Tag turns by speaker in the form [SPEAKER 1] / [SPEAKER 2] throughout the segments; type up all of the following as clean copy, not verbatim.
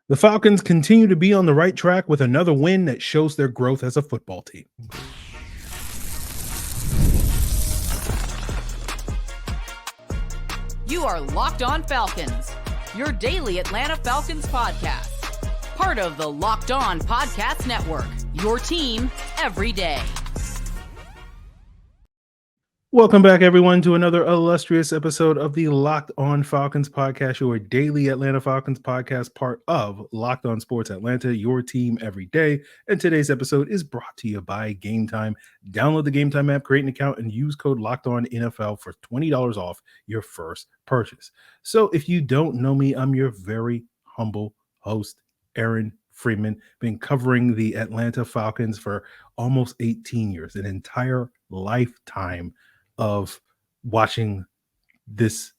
[SPEAKER 1] The Falcons continue to be on the right track with another win that shows their growth as a football team.
[SPEAKER 2] You are Locked On Falcons, your daily Atlanta Falcons podcast. Part of the Locked On Podcast Network, your team every day.
[SPEAKER 1] Welcome back, everyone, to another illustrious episode of the Locked On Falcons podcast, your daily Atlanta Falcons podcast, part of Locked On Sports Atlanta, your team every day. And today's episode is brought to you by Game Time. Download the Game Time app, create an account, and use code LOCKEDONNFL for $20 off your first purchase. So if you don't know me, I'm your very humble host, Aaron Freeman. Been covering the Atlanta Falcons for almost 18 years, an entire lifetime of watching this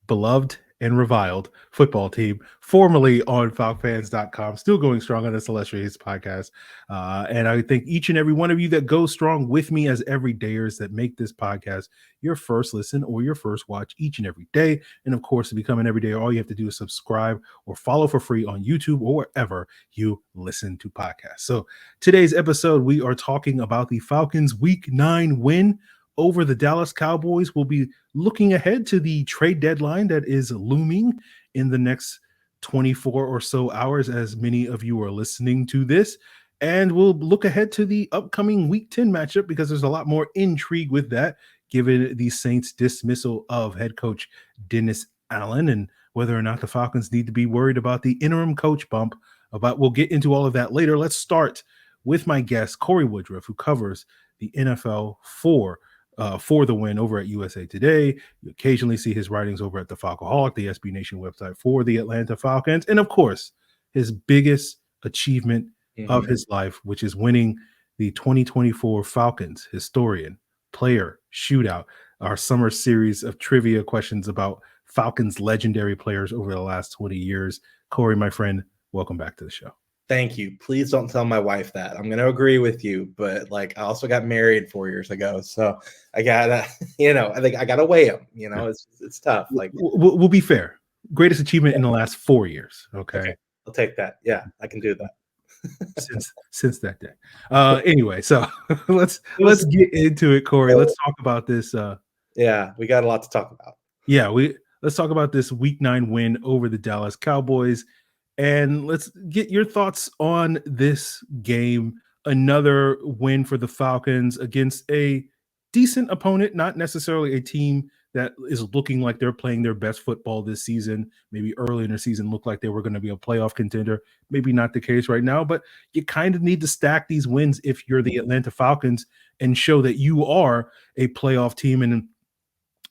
[SPEAKER 1] beloved and reviled football team, formerly on FalcFans.com, still going strong on this illustrious podcast. And I thank each and every one of you that go strong with me as everydayers that make this podcast your first listen or your first watch each and every day. And of course, to become an everydayer, all you have to do is subscribe or follow for free on YouTube or wherever you listen to podcasts. So today's episode, we are talking about the Falcons' Week 9 win over the Dallas Cowboys. We'll be looking ahead to the trade deadline that is looming in the next 24 or so hours, as many of you are listening to this. And we'll look ahead to the upcoming Week 10 matchup because there's a lot more intrigue with that, given the Saints' dismissal of head coach Dennis Allen and whether or not the Falcons need to be worried about the interim coach bump. But we'll get into all of that later. Let's start with my guest, Cory Woodroof, who covers the NFL for the win over at USA Today. You occasionally see his writings over at the Falcoholic, the SB Nation website for the Atlanta Falcons. And of course, his biggest achievement of his life, which is winning the 2024 Falcons Historian Player Shootout, our summer series of trivia questions about Falcons legendary players over the last 20 years. Cory, my friend, welcome back to the show.
[SPEAKER 3] Thank you. Please don't tell my wife that. I'm going to agree with you, but I also got married 4 years ago. So I gotta, I think I gotta weigh them, it's tough.
[SPEAKER 1] We'll be fair. Greatest achievement in the last 4 years. Okay.
[SPEAKER 3] I'll take that. Yeah, I can do that.
[SPEAKER 1] since that day. Anyway, so let's get into it, Cory. Let's talk about this.
[SPEAKER 3] Yeah, we got a lot to talk about.
[SPEAKER 1] Yeah, let's talk about this Week 9 win over the Dallas Cowboys. And let's get your thoughts on this game. Another win for the Falcons against a decent opponent, not necessarily a team that is looking like they're playing their best football this season. Maybe early in the season looked like they were going to be a playoff contender. Maybe not the case right now, but you kind of need to stack these wins if you're the Atlanta Falcons and show that you are a playoff team. And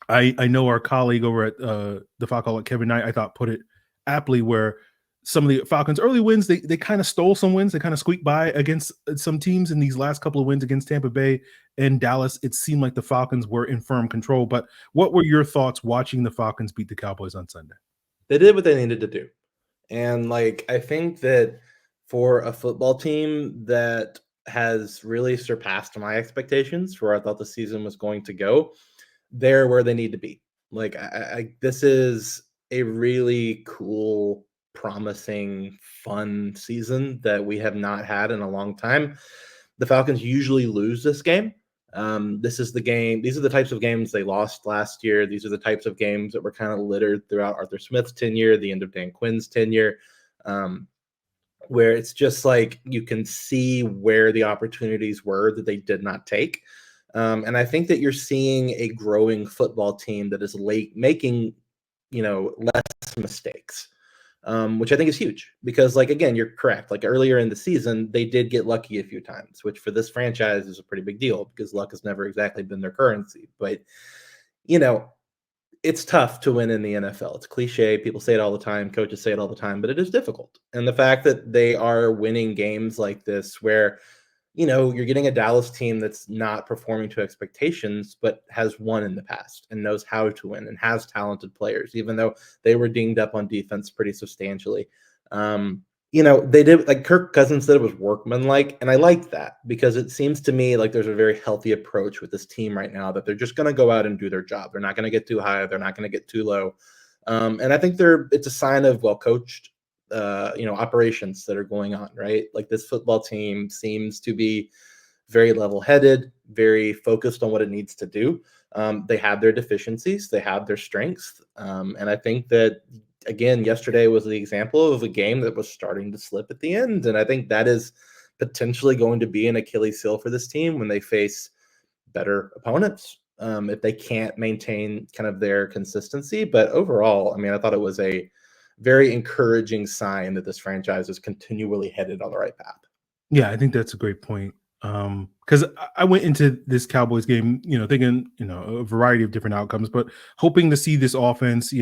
[SPEAKER 1] I know our colleague over at the Falcon, Kevin Knight, I thought put it aptly, where some of the Falcons' early wins, they kind of stole some wins. They kind of squeaked by against some teams in these last couple of wins against Tampa Bay and Dallas. It seemed like the Falcons were in firm control. But what were your thoughts watching the Falcons beat the Cowboys on Sunday?
[SPEAKER 3] They did what they needed to do. And I think that for a football team that has really surpassed my expectations for where I thought the season was going to go, they're where they need to be. This is a really cool, promising, fun season that we have not had in a long time. The Falcons usually lose this game. This is the game. These are the types of games they lost last year. These are the types of games that were kind of littered throughout Arthur Smith's tenure, the end of Dan Quinn's tenure, where it's just you can see where the opportunities were that they did not take. And I think that you're seeing a growing football team that is making, less mistakes. Which I think is huge because, again, you're correct. Earlier in the season, they did get lucky a few times, which for this franchise is a pretty big deal because luck has never exactly been their currency. But, it's tough to win in the NFL. It's cliche. People say it all the time. Coaches say it all the time, but it is difficult. And the fact that they are winning games like this where, you're getting a Dallas team that's not performing to expectations, but has won in the past and knows how to win and has talented players, even though they were dinged up on defense pretty substantially. They did, Kirk Cousins said, it was workmanlike. And I like that because it seems to me like there's a very healthy approach with this team right now that they're just going to go out and do their job. They're not going to get too high. They're not going to get too low. And I think it's a sign of well-coached operations that are going on, right? Like this football team seems to be very level-headed, very focused on what it needs to do. They have their deficiencies, they have their strengths, and I think that again, yesterday was the example of a game that was starting to slip at the end, and I think that is potentially going to be an Achilles heel for this team when they face better opponents. If they can't maintain kind of their consistency. But overall, I mean, I thought it was a very encouraging sign that this franchise is continually headed on the right path.
[SPEAKER 1] Yeah, I think that's a great point. Because I went into this Cowboys game, thinking, a variety of different outcomes, but hoping to see this offense,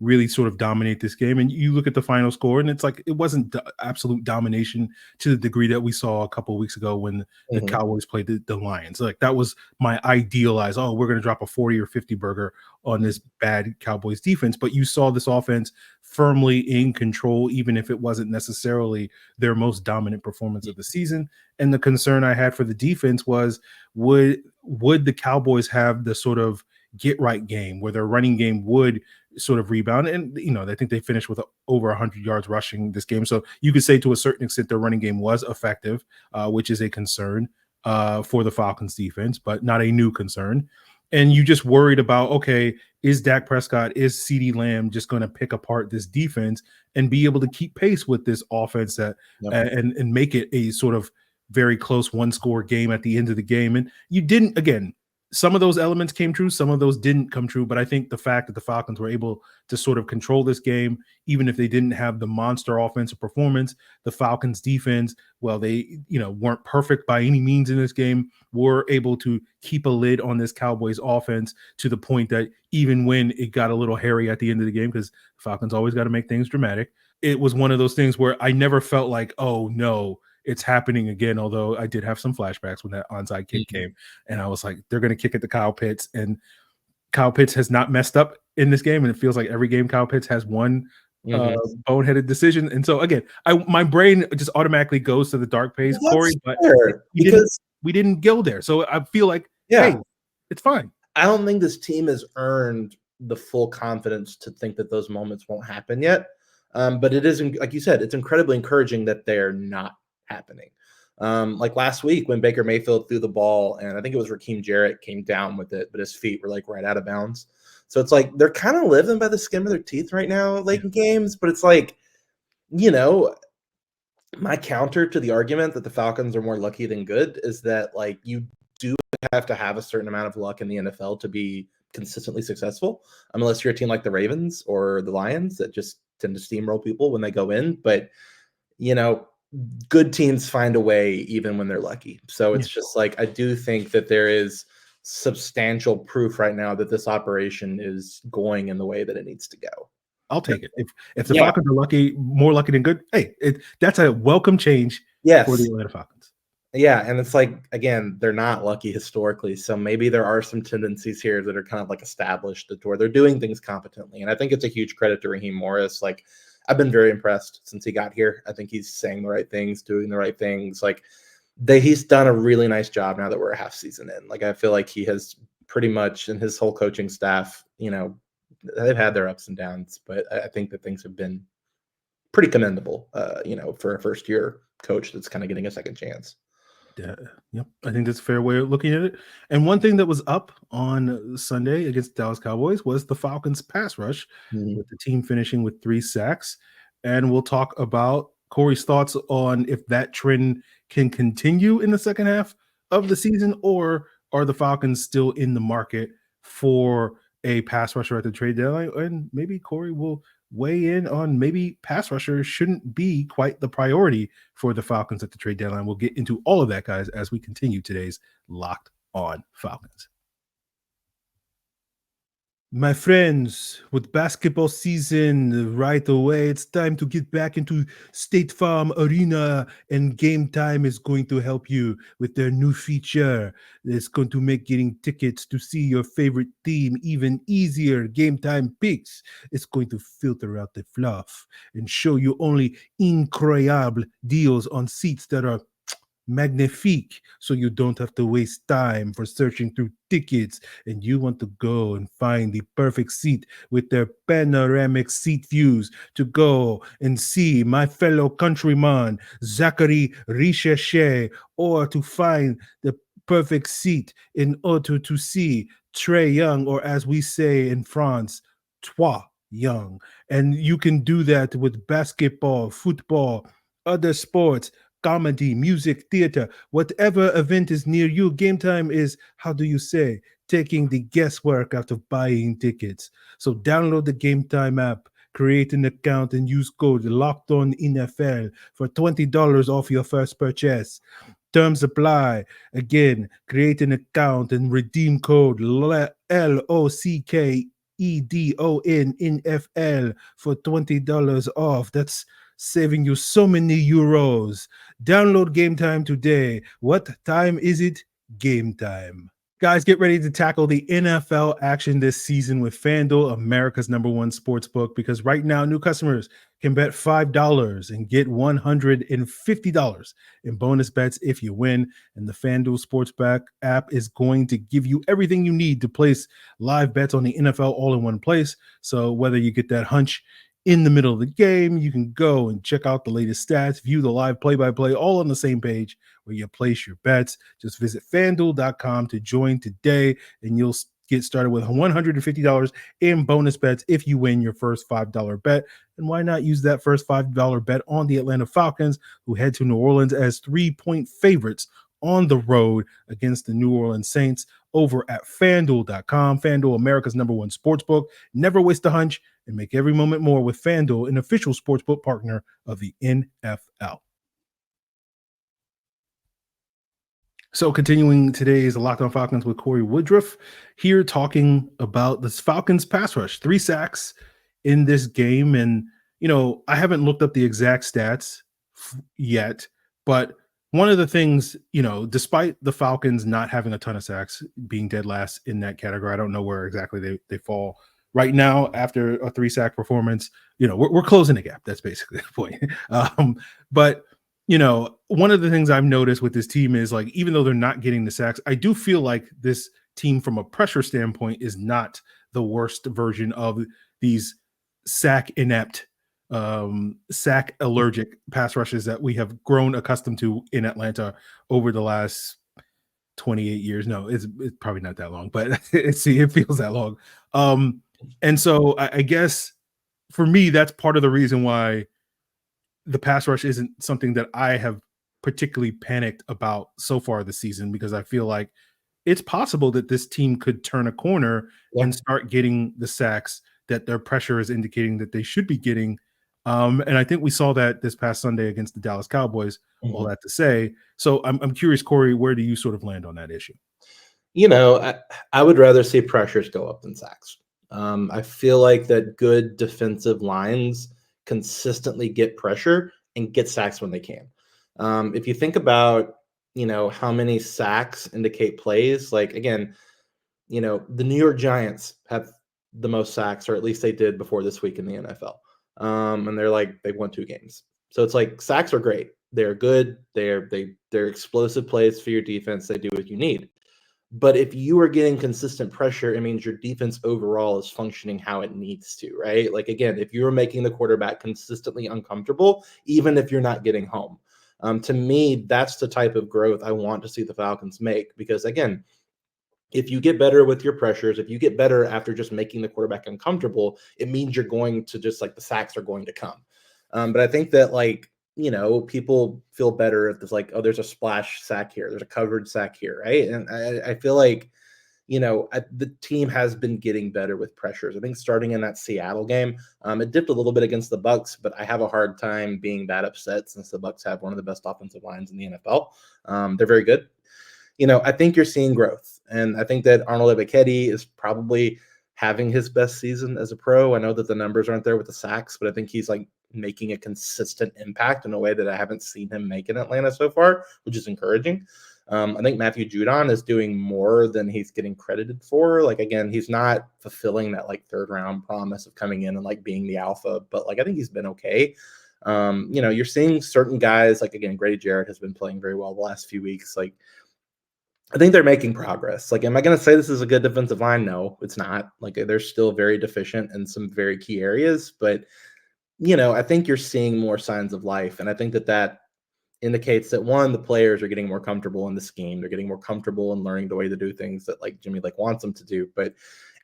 [SPEAKER 1] really sort of dominate this game. And you look at the final score, and it's like it wasn't absolute domination to the degree that we saw a couple of weeks ago when the Cowboys played the Lions. Like that was my idealized, oh, we're going to drop a 40 or 50 burger on this bad Cowboys defense. But you saw this offense firmly in control, even if it wasn't necessarily their most dominant performance of the season. And the concern I had for the defense was, would the Cowboys have the sort of get right game where their running game would sort of rebound? And I think they finished with over 100 yards rushing this game, so you could say to a certain extent their running game was effective, which is a concern for the Falcons defense, but not a new concern. And you just worried about, okay, is Dak Prescott, is CeeDee Lamb just going to pick apart this defense and be able to keep pace with this offense that and make it a sort of very close one-score game at the end of the game? And you didn't, again, some of those elements came true, some of those didn't come true. But I think the fact that the Falcons were able to sort of control this game, even if they didn't have the monster offensive performance, the Falcons defense, well, they, weren't perfect by any means in this game, were able to keep a lid on this Cowboys offense to the point that even when it got a little hairy at the end of the game, because the Falcons always got to make things dramatic, it was one of those things where I never felt like, oh no, it's happening again. Although I did have some flashbacks when that onside kick came, and I was like, they're going to kick it to Kyle Pitts, and Kyle Pitts has not messed up in this game, and it feels like every game Kyle Pitts has one boneheaded decision. And so again, my brain just automatically goes to the dark place, Cory, but we didn't go there. So I feel like, hey, it's fine.
[SPEAKER 3] I don't think this team has earned the full confidence to think that those moments won't happen yet. But it is, like you said, it's incredibly encouraging that they're not happening. Like last week when Baker Mayfield threw the ball, and I think it was Raheem Jarrett came down with it, but his feet were like right out of bounds. So it's like they're kind of living by the skin of their teeth right now, late in games. But it's like, my counter to the argument that the Falcons are more lucky than good is that like you do have to have a certain amount of luck in the NFL to be consistently successful, unless you're a team like the Ravens or the Lions that just tend to steamroll people when they go in. But good teams find a way even when they're lucky. So it's just like, I do think that there is substantial proof right now that this operation is going in the way that it needs to go.
[SPEAKER 1] I'll take it. If the Falcons are more lucky than good, hey, that's a welcome change for the Atlanta Falcons.
[SPEAKER 3] Yeah, and it's like, again, they're not lucky historically, so maybe there are some tendencies here that are kind of like established to where they're doing things competently. And I think it's a huge credit to Raheem Morris. Like, I've been very impressed since he got here. I think he's saying the right things, doing the right things. Like, he's done a really nice job now that we're a half season in. Like, I feel like he has pretty much, and his whole coaching staff, they've had their ups and downs, but I think that things have been pretty commendable, for a first year coach that's kind of getting a second chance.
[SPEAKER 1] Yep, I think that's a fair way of looking at it. And one thing that was up on Sunday against the Dallas Cowboys was the Falcons pass rush, with the team finishing with 3 sacks. And we'll talk about Cory's thoughts on if that trend can continue in the second half of the season, or are the Falcons still in the market for a pass rusher at the trade deadline? And maybe Cory will weigh in on maybe pass rusher shouldn't be quite the priority for the Falcons at the trade deadline. We'll get into all of that, guys, as we continue today's Locked On Falcons. My friends, with basketball season right away, it's time to get back into State Farm Arena, and Game Time is going to help you with their new feature. It's going to make getting tickets to see your favorite team even easier. Game Time Picks. It's going to filter out the fluff and show you only incredible deals on seats that are magnifique, so you don't have to waste time for searching through tickets and you want to go and find the perfect seat with their panoramic seat views to go and see my fellow countryman Zachary Richeche, or to find the perfect seat in order to see Trey Young, or as we say in France, Trois Young. And you can do that with basketball, football, other sports, comedy, music, theater, whatever event is near you. Game Time is, how do you say, taking the guesswork out of buying tickets. So download the Game Time app, create an account, and use code LOCKEDONNFL for $20 off your first purchase. Terms apply. Again, create an account and redeem code LOCKEDON for $20 off. That's saving you so many euros. Download Game Time today. What time is it? Game time. Guys, get ready to tackle the NFL action this season with FanDuel, America's #1 sports book, because right now new customers can bet $5 and get $150 in bonus bets if you win. And the FanDuel Sportsback app is going to give you everything you need to place live bets on the NFL all in one place. So whether you get that hunch in the middle of the game, you can go and check out the latest stats, view the live play-by-play, all on the same page where you place your bets. Just visit FanDuel.com to join today, and you'll get started with $150 in bonus bets if you win your first $5 bet. And why not use that first $5 bet on the Atlanta Falcons, who head to New Orleans as 3-point favorites on the road against the New Orleans Saints over at FanDuel.com. FanDuel, America's #1 sportsbook. Never waste a hunch and make every moment more with FanDuel, an official sportsbook partner of the NFL. So continuing today's Locked On Falcons with Cory Woodroof, here talking about the Falcons pass rush. 3 sacks in this game. And, I haven't looked up the exact stats yet, but one of the things, despite the Falcons not having a ton of sacks, being dead last in that category, I don't know where exactly they fall right now after a 3-sack performance. We're closing the gap. That's basically the point. But one of the things I've noticed with this team is, like, even though they're not getting the sacks, I do feel like this team from a pressure standpoint is not the worst version of these sack inept, sack allergic pass rushes that we have grown accustomed to in Atlanta over the last 28 years. No, it's probably not that long, but it feels that long. And so I guess for me, that's part of the reason why the pass rush isn't something that I have particularly panicked about so far this season, because I feel like it's possible that this team could turn a corner and start getting the sacks that their pressure is indicating that they should be getting. And I think we saw that this past Sunday against the Dallas Cowboys, all that to say. So I'm curious, Cory, where do you sort of land on that issue?
[SPEAKER 3] I would rather see pressures go up than sacks. I feel like that good defensive lines consistently get pressure and get sacks when they can. If you think about, how many sacks indicate plays, like, again, the New York Giants have the most sacks, or at least they did before this week in the NFL. And they've won 2 games. So it's like, sacks are great. They're good. They're explosive plays for your defense. They do what you need. But if you are getting consistent pressure, it means your defense overall is functioning how it needs to, right? Like, again, if you're making the quarterback consistently uncomfortable, even if you're not getting home, to me, that's the type of growth I want to see the Falcons make. Because, again, if you get better with your pressures, if you get better after just making the quarterback uncomfortable, it means you're going to just, like, the sacks are going to come. But I think that, like, people feel better if there's like, oh, there's a splash sack here, there's a covered sack here, right? And I feel like, the team has been getting better with pressures. I think starting in that Seattle game, it dipped a little bit against the Bucs, but I have a hard time being that upset since the Bucs have one of the best offensive lines in the NFL. They're very good. I think you're seeing growth, and I think that Arnold Ebiketie is probably having his best season as a pro. I know that the numbers aren't there with the sacks, but I think he's like making a consistent impact in a way that I haven't seen him make in Atlanta so far, which is encouraging. I think Matthew Judon is doing more than he's getting credited for. Like, again, he's not fulfilling that like 3rd round promise of coming in and like being the alpha, but like, I think he's been okay. You're seeing certain guys, like, again, Grady Jarrett has been playing very well the last few weeks. Like, I think they're making progress. Like, am I going to say this is a good defensive line? No, it's not. Like, they're still very deficient in some very key areas, but I think you're seeing more signs of life. And I think that indicates that, one, the players are getting more comfortable in the scheme. They're getting more comfortable in learning the way to do things that, like, Jimmy wants them to do. But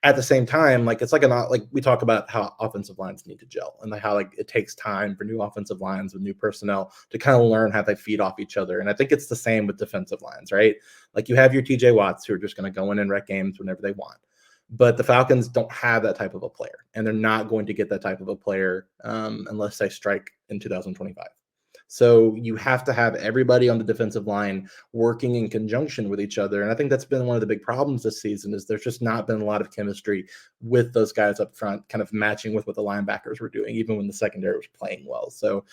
[SPEAKER 3] at the same time, like, it's like we talk about how offensive lines need to gel, and like how it takes time for new offensive lines with new personnel to kind of learn how they feed off each other. And I think it's the same with defensive lines, right? Like, you have your TJ Watts who are just going to go in and wreck games whenever they want. But the Falcons don't have that type of a player, and they're not going to get that type of a player unless they strike in 2025. So you have to have everybody on the defensive line working in conjunction with each other. And I think that's been one of the big problems this season, is there's just not been a lot of chemistry with those guys up front, kind of matching with what the linebackers were doing, even when the secondary was playing well. So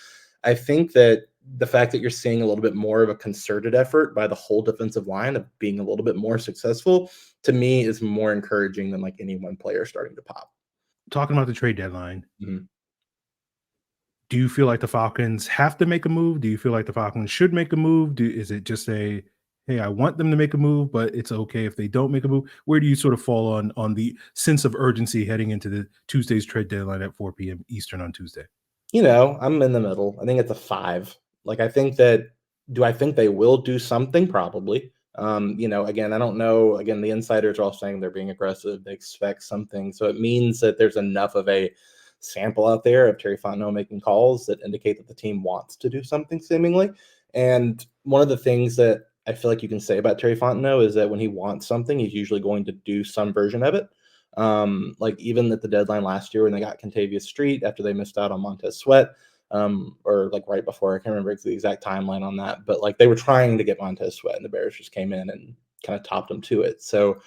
[SPEAKER 3] I think that the fact that you're seeing a little bit more of a concerted effort by the whole defensive line of being a little bit more successful, to me, is more encouraging than like any one player starting to pop.
[SPEAKER 1] Talking about the trade deadline,
[SPEAKER 3] Mm-hmm.
[SPEAKER 1] do you feel like the Falcons have to make a move? Do you feel like the Falcons should make a move? Is it just a, hey, I want them to make a move, but it's okay if they don't make a move? Where do you sort of fall on the sense of urgency heading into the Tuesday's trade deadline at 4 p.m. Eastern on Tuesday?
[SPEAKER 3] I'm in the middle. I think it's a 5. Like, I think that, do I think they will do something? Probably. Again, I don't know. Again, the insiders are all saying they're being aggressive. They expect something. So it means that there's enough of a sample out there of Terry Fontenot making calls that indicate that the team wants to do something, seemingly. And one of the things that I feel like you can say about Terry Fontenot is that when he wants something, he's usually going to do some version of it. Like, even at the deadline last year when they got Kentavious Street after they missed out on Montez Sweat, or like right before, I can't remember the exact timeline on that, but like, they were trying to get Montez Sweat and the Bears just came in and kind of topped them to it. So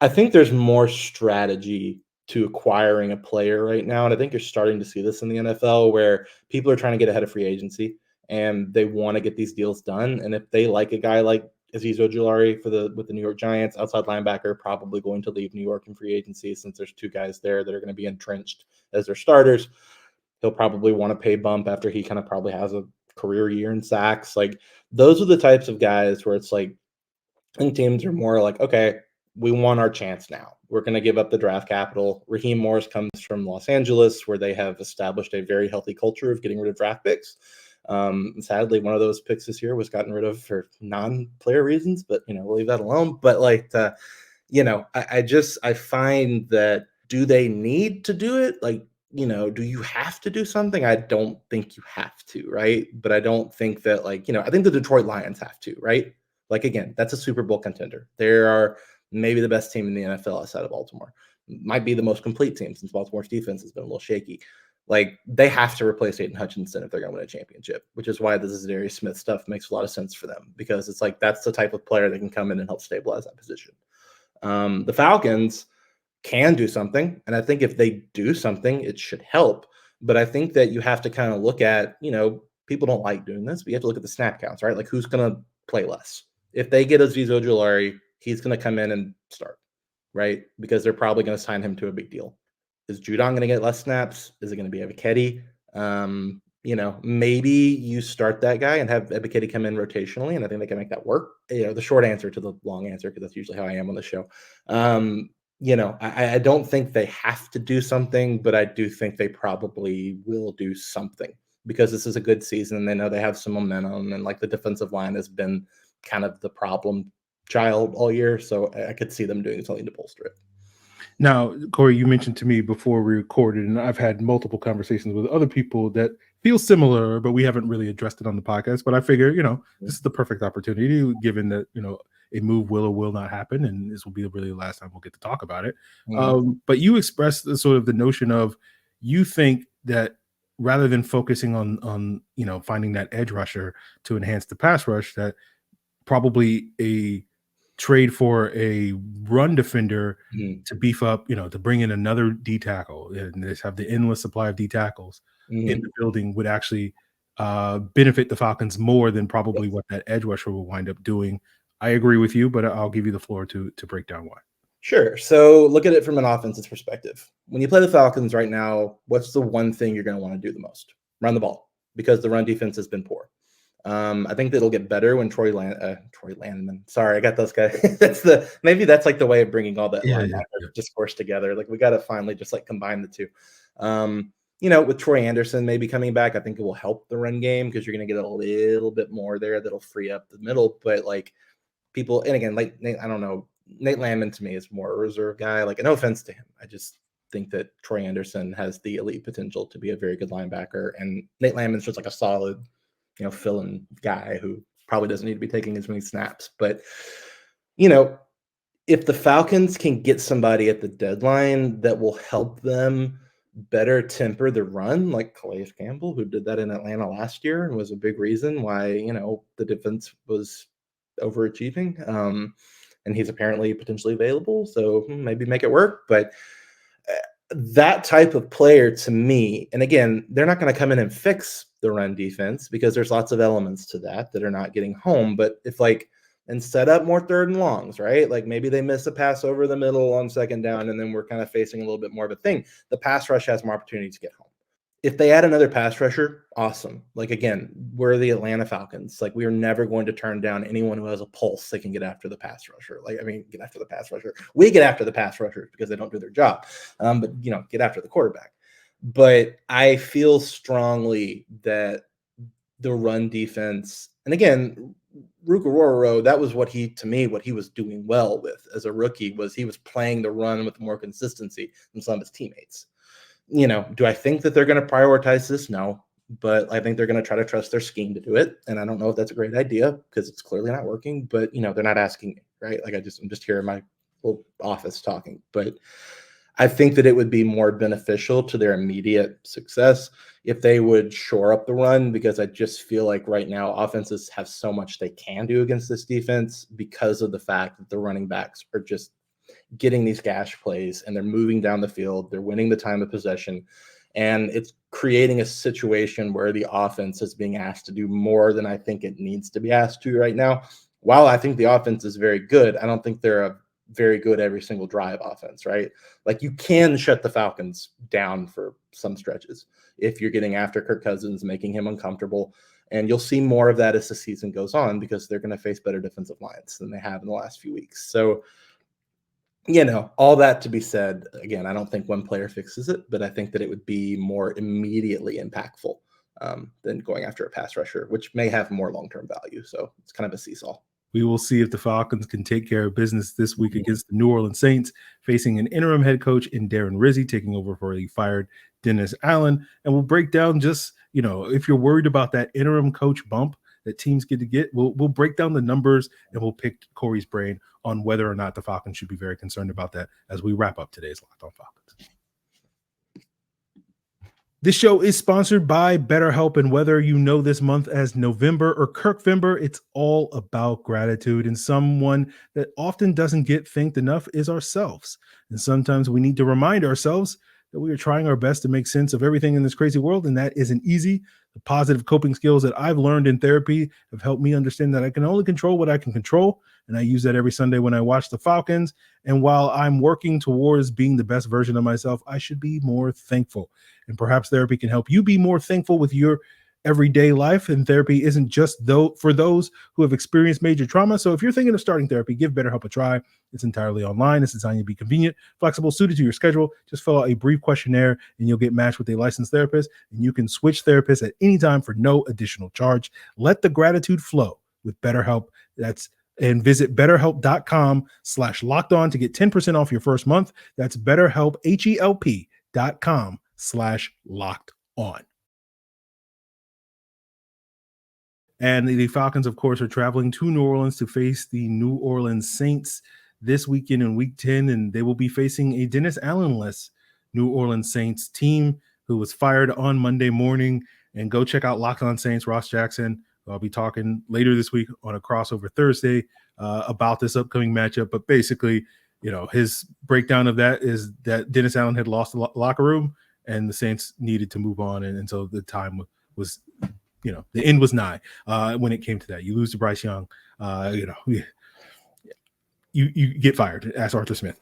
[SPEAKER 3] I think there's more strategy to acquiring a player right now. And I think you're starting to see this in the NFL, where people are trying to get ahead of free agency and they want to get these deals done. And if they like a guy like Azeez Ojulari with the New York Giants, outside linebacker, probably going to leave New York in free agency, since there's 2 guys there that are going to be entrenched as their starters. He'll probably want to pay bump after he kind of probably has a career year in sacks. Like, those are the types of guys where it's like, I think teams are more like, okay, we want our chance now. We're going to give up the draft capital. Raheem Morris comes from Los Angeles, where they have established a very healthy culture of getting rid of draft picks. Sadly, one of those picks this year was gotten rid of for non-player reasons, but we'll leave that alone. But like, I find that, do they need to do it? Like, do you have to do something? I don't think you have to, right? But I don't think that, like, I think the Detroit Lions have to, right? Like, again, that's a Super Bowl contender. They are maybe the best team in the NFL outside of Baltimore. Might be the most complete team, since Baltimore's defense has been a little shaky. Like, they have to replace Aiden Hutchinson if they're going to win a championship, which is why the Zadarius Smith stuff makes a lot of sense for them, because it's like, that's the type of player that can come in and help stabilize that position. The Falcons can do something, and I think if they do something, it should help. But I think that you have to kind of look at, people don't like doing this, but you have to look at the snap counts, right? Like, who's going to play less? If they get Azeez Ojulari, he's going to come in and start, right? Because they're probably going to sign him to a big deal. Is Judon going to get less snaps? Is it going to be Ebiketie? Maybe you start that guy and have Ebiketie come in rotationally, and I think they can make that work. The short answer to the long answer, because that's usually how I am on the show. I don't think they have to do something, but I do think they probably will do something, because this is a good season. They know they have some momentum, and like, the defensive line has been kind of the problem child all year. So I could see them doing something to bolster it.
[SPEAKER 1] Now, Cory, you mentioned to me before we recorded, and I've had multiple conversations with other people that feel similar, but we haven't really addressed it on the podcast. But I figure, this is the perfect opportunity, given that, a move will or will not happen, and this will be really the last time we'll get to talk about it. But you expressed the notion of, you think that rather than focusing on finding that edge rusher to enhance the pass rush, that probably a trade for a run defender to beef up, to bring in another D tackle and just have the endless supply of D tackles in the building would actually benefit the Falcons more than probably what that edge rusher will wind up doing. I agree with you, but I'll give you the floor to break down why.
[SPEAKER 3] Sure. So look at it from an offensive perspective. When you play the Falcons right now, what's the one thing you're going to want to do the most? Run the ball, because the run defense has been poor. I think that it'll get better when Troy Landman. Sorry, I got those guys. Maybe that's like the way of bringing all that linebacker discourse together. Like we got to finally just like combine the two. With Troy Anderson maybe coming back, I think it will help the run game because you're going to get a little bit more there that'll free up the middle. But like people, and again, like I don't know, Nate Landman to me is more a reserve guy. Like no offense to him, I just think that Troy Anderson has the elite potential to be a very good linebacker, and Nate Landman's just like a solid, fill-in guy who probably doesn't need to be taking as many snaps. But if the Falcons can get somebody at the deadline that will help them better temper the run, like Calais Campbell, who did that in Atlanta last year and was a big reason why, the defense was overachieving. And he's apparently potentially available, so maybe make it work. But that type of player to me, and again, they're not going to come in and fix the run defense because there's lots of elements to that are not getting home. But if and set up more 3rd and longs, right? Like maybe they miss a pass over the middle on 2nd down, and then we're kind of facing a little bit more of a thing. The pass rush has more opportunity to get home. If they add another pass rusher, awesome. Like again, we're the Atlanta Falcons. Like we are never going to turn down anyone who has a pulse that can get after the pass rusher. Get after the pass rusher. We get after the pass rushers because they don't do their job. But get after the quarterback. But I feel strongly that the run defense, and again, Rukaroro, that was what he was doing well with as a rookie, was he was playing the run with more consistency than some of his teammates. Do I think that they're going to prioritize this? No, but I think they're going to try to trust their scheme to do it. And I don't know if that's a great idea because it's clearly not working, but they're not asking me, right? Like I'm just here in my little office talking, but I think that it would be more beneficial to their immediate success if they would shore up the run, because I just feel like right now offenses have so much they can do against this defense because of the fact that the running backs are just getting these gash plays and they're moving down the field. They're winning the time of possession, and it's creating a situation where the offense is being asked to do more than I think it needs to be asked to right now. While I think the offense is very good, I don't think they're a very good every single drive offense, right? Like you can shut the Falcons down for some stretches if you're getting after Kirk Cousins, making him uncomfortable. And you'll see more of that as the season goes on because they're going to face better defensive lines than they have in the last few weeks. So, all that to be said, again, I don't think one player fixes it, but I think that it would be more immediately impactful than going after a pass rusher, which may have more long-term value. So it's kind of a seesaw.
[SPEAKER 1] We will see if the Falcons can take care of business this week against the New Orleans Saints, facing an interim head coach in Darren Rizzi, taking over for the fired Dennis Allen. And we'll break down just, if you're worried about that interim coach bump that teams get to get, we'll break down the numbers and we'll pick Cory's brain on whether or not the Falcons should be very concerned about that as we wrap up today's Locked On Falcons. This show is sponsored by BetterHelp, and whether you know this month as November or Kirkvember, it's all about gratitude, and someone that often doesn't get thanked enough is ourselves. And sometimes we need to remind ourselves that we are trying our best to make sense of everything in this crazy world, and that isn't easy. The positive coping skills that I've learned in therapy have helped me understand that I can only control what I can control, and I use that every Sunday when I watch the Falcons. And while I'm working towards being the best version of myself, I should be more thankful. And perhaps therapy can help you be more thankful with your everyday life. And therapy isn't just for those who have experienced major trauma. So if you're thinking of starting therapy, give BetterHelp a try. It's entirely online. It's designed to be convenient, flexible, suited to your schedule. Just fill out a brief questionnaire and you'll get matched with a licensed therapist. And you can switch therapists at any time for no additional charge. Let the gratitude flow with BetterHelp. And visit BetterHelp.com/lockedon to get 10% off your first month. That's BetterHelp, HELP.com/lockedon. And the Falcons, of course, are traveling to New Orleans to face the New Orleans Saints this weekend in Week 10, and they will be facing a Dennis Allen-less New Orleans Saints team who was fired on Monday morning. And go check out Locked On Saints, Ross Jackson. I'll be talking later this week on a crossover Thursday about this upcoming matchup. But basically, his breakdown of that is that Dennis Allen had lost the locker room and the Saints needed to move on. And so the time was, the end was nigh when it came to that. You lose to Bryce Young, you get fired. Ask Arthur Smith.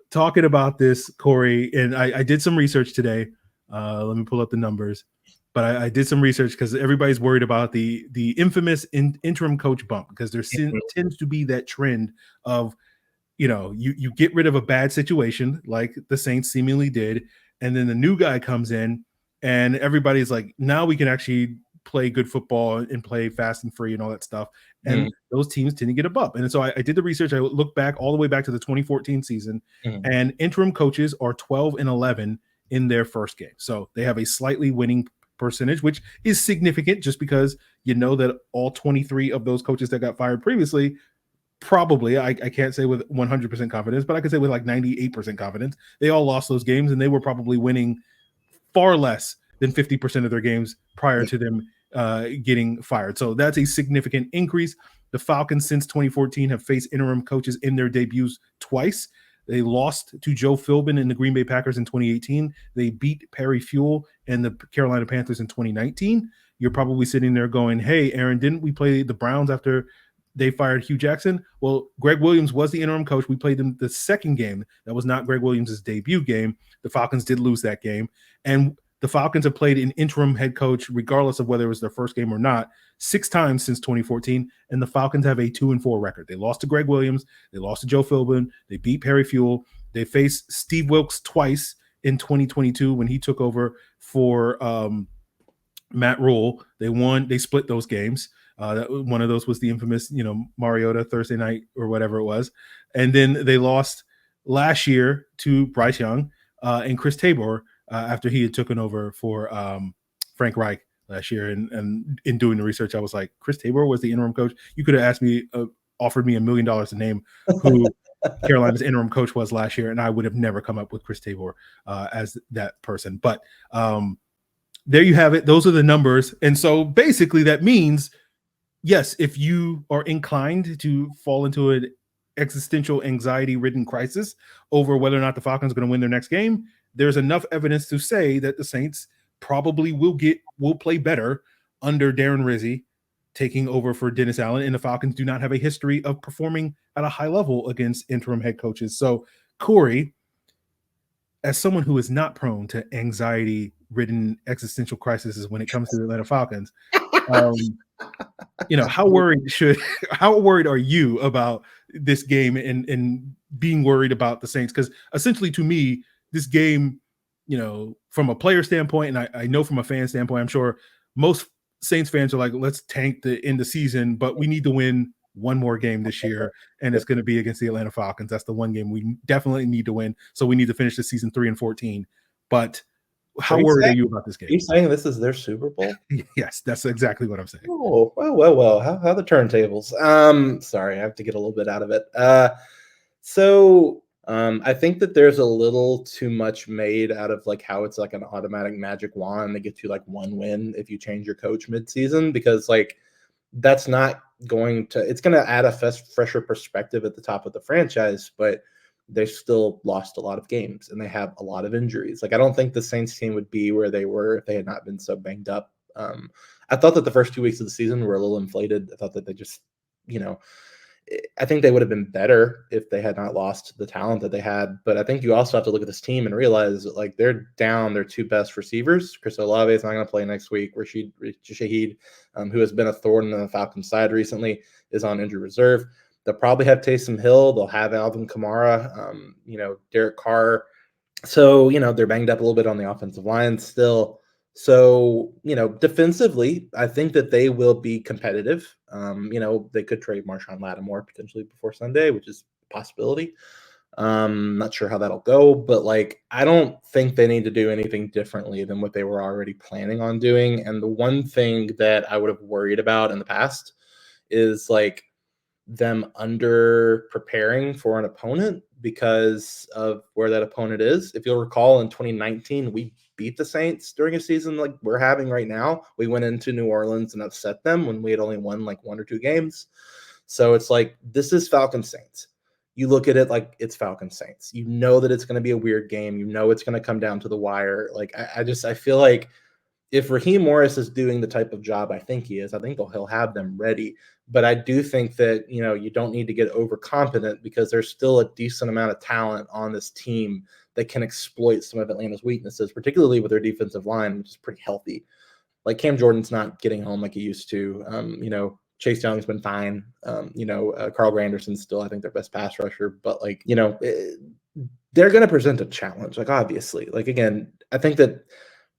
[SPEAKER 1] Talking about this, Cory, and I did some research today. Let me pull up the numbers. But I did some research because everybody's worried about the infamous interim coach bump, because there tends to be that trend of, you get rid of a bad situation like the Saints seemingly did, and then the new guy comes in and everybody's like, now we can actually play good football and play fast and free and all that stuff. And those teams tend to get a bump. And so I did the research. I looked back all the way back to the 2014 season, and interim coaches are 12-11 in their first game. So they have a slightly winning percentage, which is significant just because you know that all 23 of those coaches that got fired previously, probably, I can't say with 100% confidence, but I could say with like 98% confidence, they all lost those games, and they were probably winning far less than 50% of their games prior to them getting fired. So that's a significant increase. The Falcons since 2014 have faced interim coaches in their debuts twice. They lost to Joe Philbin and the Green Bay Packers in 2018. They beat Perry Fewell and the Carolina Panthers in 2019. You're probably sitting there going, hey, Aaron, didn't we play the Browns after they fired Hugh Jackson? Well, Greg Williams was the interim coach. We played them the second game. That was not Greg Williams' debut game. The Falcons did lose that game. And the Falcons have played an interim head coach, regardless of whether it was their first game or not, 6 times since 2014. And the Falcons have a 2-4 record. They lost to Greg Williams. They lost to Joe Philbin. They beat Perry Fewell. They faced Steve Wilkes twice in 2022 when he took over for Matt Rule. They won. They split those games. One of those was the infamous, Mariota Thursday night or whatever it was. And then they lost last year to Bryce Young and Chris Tabor after he had taken over for Frank Reich last year. And in doing the research, I was like, Chris Tabor was the interim coach. You could have asked me, offered me $1 million to name who Carolina's interim coach was last year, and I would have never come up with Chris Tabor as that person. But there you have it. Those are the numbers. And so basically that means, yes, if you are inclined to fall into an existential anxiety-ridden crisis over whether or not the Falcons are going to win their next game, there's enough evidence to say that the Saints probably will play better under Darren Rizzi taking over for Dennis Allen, and the Falcons do not have a history of performing at a high level against interim head coaches. So, Cory, as someone who is not prone to anxiety-ridden existential crises when it comes to the Atlanta Falcons, how worried are you about this game and being worried about the Saints? Because essentially, to me, this game, from a player standpoint, and I know from a fan standpoint, I'm sure most Saints fans are like, let's tank the end of season, but we need to win one more game this year, and it's going to be against the Atlanta Falcons. That's the one game we definitely need to win. So we need to finish the season 3-14. But how worried are you about this game?
[SPEAKER 3] Are you saying this is their Super Bowl?
[SPEAKER 1] Yes, that's exactly what I'm saying.
[SPEAKER 3] Oh, well. How the turntables? Sorry, I have to get a little bit out of it. I think that there's a little too much made out of like how it's like an automatic magic wand that gets you like one win if you change your coach midseason, because like that's not going to, it's going to add a fresher perspective at the top of the franchise, but they still lost a lot of games and they have a lot of injuries. Like I don't think the Saints team would be where they were if they had not been so banged up. I thought that the first 2 weeks of the season were a little inflated. I thought that they just, I think they would have been better if they had not lost the talent that they had. But I think you also have to look at this team and realize that, like, they're down their 2 best receivers. Chris Olave is not going to play next week. Rashid Shaheed, who has been a thorn in the Falcons' side recently, is on injured reserve. They'll probably have Taysom Hill. They'll have Alvin Kamara, Derek Carr. So, they're banged up a little bit on the offensive line still. So, defensively, I think that they will be competitive. They could trade Marshawn Lattimore potentially before Sunday, which is a possibility. Not sure how that'll go, but I don't think they need to do anything differently than what they were already planning on doing. And the one thing that I would have worried about in the past is them under preparing for an opponent because of where that opponent is. If you'll recall, in 2019, we beat the Saints during a season like we're having right now. We went into New Orleans and upset them when we had only won 1 or 2 games. So it's this is Falcons Saints. You look at it like it's Falcons Saints. You know that it's going to be a weird game. You know it's going to come down to the wire. I feel like if Raheem Morris is doing the type of job I think he is, I think he'll have them ready. But I do think that, you don't need to get overconfident because there's still a decent amount of talent on this team that can exploit some of Atlanta's weaknesses, particularly with their defensive line, which is pretty healthy. Like Cam Jordan's not getting home like he used to. Chase Young's been fine. Carl Granderson's still, I think, their best pass rusher. But they're going to present a challenge. Like, obviously, again, I think that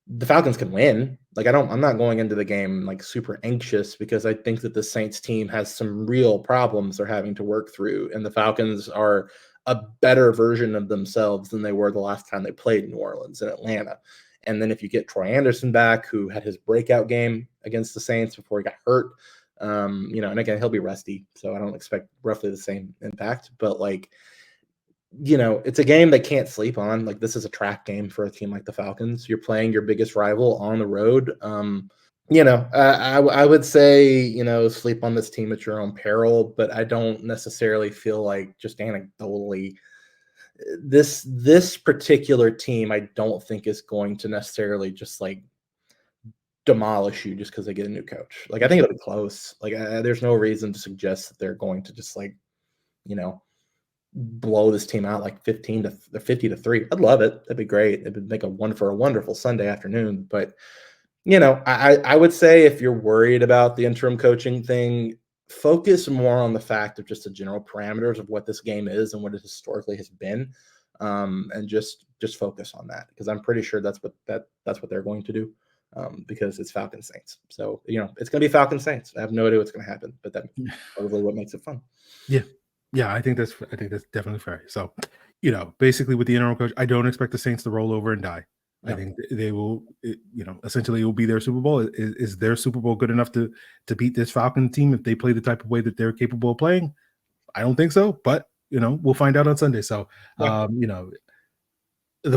[SPEAKER 3] the Falcons can win. I'm not going into the game super anxious, because I think that the Saints team has some real problems they're having to work through, and the Falcons are a better version of themselves than they were the last time they played New Orleans and Atlanta. And then if you get Troy Anderson back, who had his breakout game against the Saints before he got hurt, and again, he'll be rusty, so I don't expect roughly the same impact. But it's a game they can't sleep on. This is a trap game for a team like the Falcons. You're playing your biggest rival on the road. I would say, sleep on this team at your own peril, but I don't necessarily feel like, just anecdotally, this particular team, I don't think is going to necessarily just demolish you just because they get a new coach. I think it'll be close. There's no reason to suggest that they're going to just blow this team out 50 to 3. I'd love it. That'd be great. It would make a wonderful Sunday afternoon. But I would say, if you're worried about the interim coaching thing, focus more on the fact of just the general parameters of what this game is and what it historically has been, and just focus on that, because I'm pretty sure that's what they're going to do, because it's Falcons Saints. So it's going to be Falcons Saints. I have no idea what's going to happen, but that's probably what makes it fun.
[SPEAKER 1] Yeah, I think that's definitely fair. So, basically with the interim coach, I don't expect the Saints to roll over and die. No. I think they will, essentially it will be their Super Bowl. Is their Super Bowl good enough to beat this Falcon team if they play the type of way that they're capable of playing? I don't think so, but we'll find out on Sunday. So, the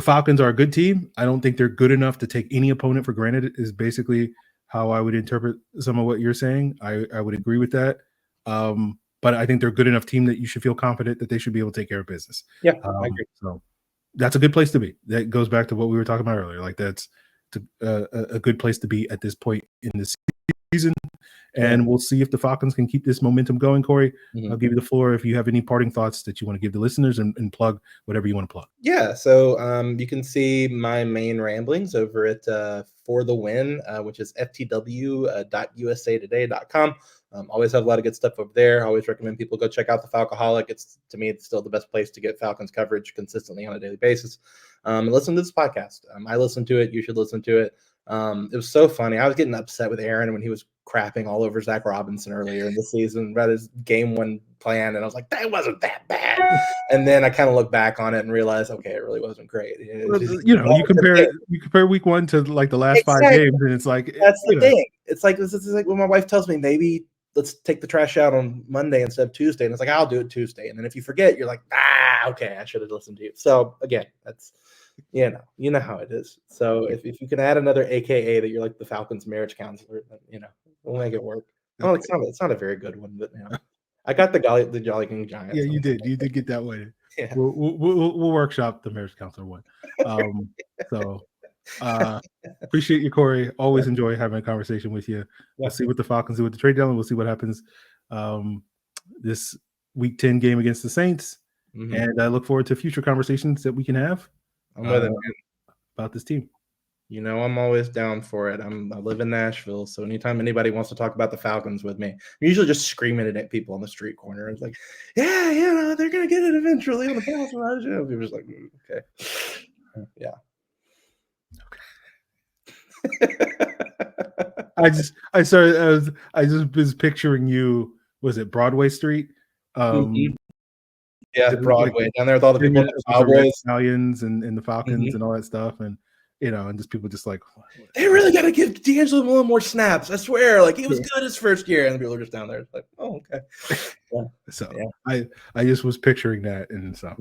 [SPEAKER 1] Falcons are a good team. I don't think they're good enough to take any opponent for granted, is basically how I would interpret some of what you're saying. I would agree with that. But I think they're a good enough team that you should feel confident that they should be able to take care of business.
[SPEAKER 3] Yeah, I agree.
[SPEAKER 1] So that's a good place to be. That goes back to what we were talking about earlier. That's a good place to be at this point in the season. And we'll see if the Falcons can keep this momentum going. Corey, I'll give you the floor if you have any parting thoughts that you want to give the listeners, and plug whatever you want to plug.
[SPEAKER 3] Yeah, so you can see my main ramblings over at For the Win, which is ftw.usatoday.com. Always have a lot of good stuff over there. I always recommend people go check out the Falcoholic. To me, it's still the best place to get Falcons coverage consistently on a daily basis. And listen to this podcast. I listen to it. You should listen to it. It was so funny. I was getting upset with Aaron when he was crapping all over Zach Robinson earlier in the season about his game one plan, and I was like, that wasn't that bad. And then I kind of looked back on it and realized, okay, it really wasn't great.
[SPEAKER 1] You compare week one to the last 5 games, and it's
[SPEAKER 3] that's the thing. It's this is like when my wife tells me, maybe let's take the trash out on Monday instead of Tuesday, and it's I'll do it Tuesday, and then if you forget, you're like, okay, I should have listened to you. So again, that's you know how it is. So if you can add another AKA that you're the Falcons marriage counselor, then, we'll make it work. Oh, it's not a very good one, but I got the Jolly King Giants.
[SPEAKER 1] Yeah, you did get that one.
[SPEAKER 3] Yeah.
[SPEAKER 1] We'll workshop the marriage counselor one. Appreciate you, Corey. Always enjoy having a conversation with you. We'll see what the Falcons do with the trade deadline. We'll see what happens this week 10 game against the Saints. And I look forward to future conversations that we can have about this team.
[SPEAKER 3] I'm always down for it. I live in Nashville, so anytime anybody wants to talk about the Falcons with me, I'm usually just screaming it at people on the street corner. It's they're gonna get it eventually on the pass rush. People just okay, yeah.
[SPEAKER 1] I just was picturing you. Was it Broadway Street?
[SPEAKER 3] Yeah, Broadway down there with all the people, the Cowboys,
[SPEAKER 1] Italians, and the Falcons, and all that stuff, and and just people just
[SPEAKER 3] they really got to give D'Angelo a little more snaps. I swear, he was good his first year, and people are just down there oh, okay. Yeah.
[SPEAKER 1] So I just was picturing that, and so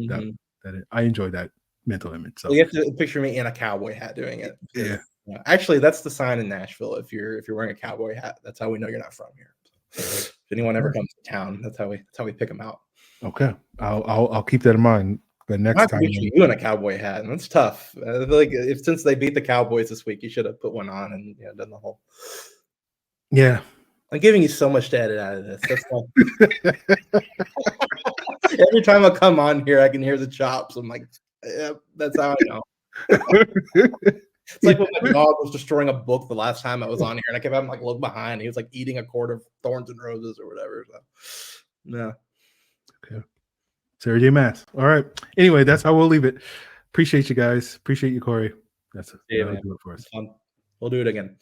[SPEAKER 1] I enjoy that mental image. So
[SPEAKER 3] you have to picture me in a cowboy hat doing it.
[SPEAKER 1] Yeah.
[SPEAKER 3] Actually, that's the sign in Nashville. If you're wearing a cowboy hat, that's how we know you're not from here. If anyone ever comes to town, that's how we pick them out.
[SPEAKER 1] Okay, I'll keep that in mind. But next time,
[SPEAKER 3] you in a cowboy hat, and that's tough. I feel since they beat the Cowboys this week, you should have put one on and done the whole.
[SPEAKER 1] Yeah,
[SPEAKER 3] I'm giving you so much to edit out of this. That's Every time I come on here, I can hear the chops. I'm like, Yeah, that's how I know. It's like when my dog was destroying a book the last time I was on here, and I kept having like look behind. He was like eating a quart of Thorns and Roses or whatever. So, no.
[SPEAKER 1] Okay. Sarah J. Mass. All right. Anyway, that's how we'll leave it. Appreciate you guys. Appreciate you, Cory. That's
[SPEAKER 3] Yeah,
[SPEAKER 1] that'll
[SPEAKER 3] man.
[SPEAKER 1] do it for us.
[SPEAKER 3] Fun. We'll do it again.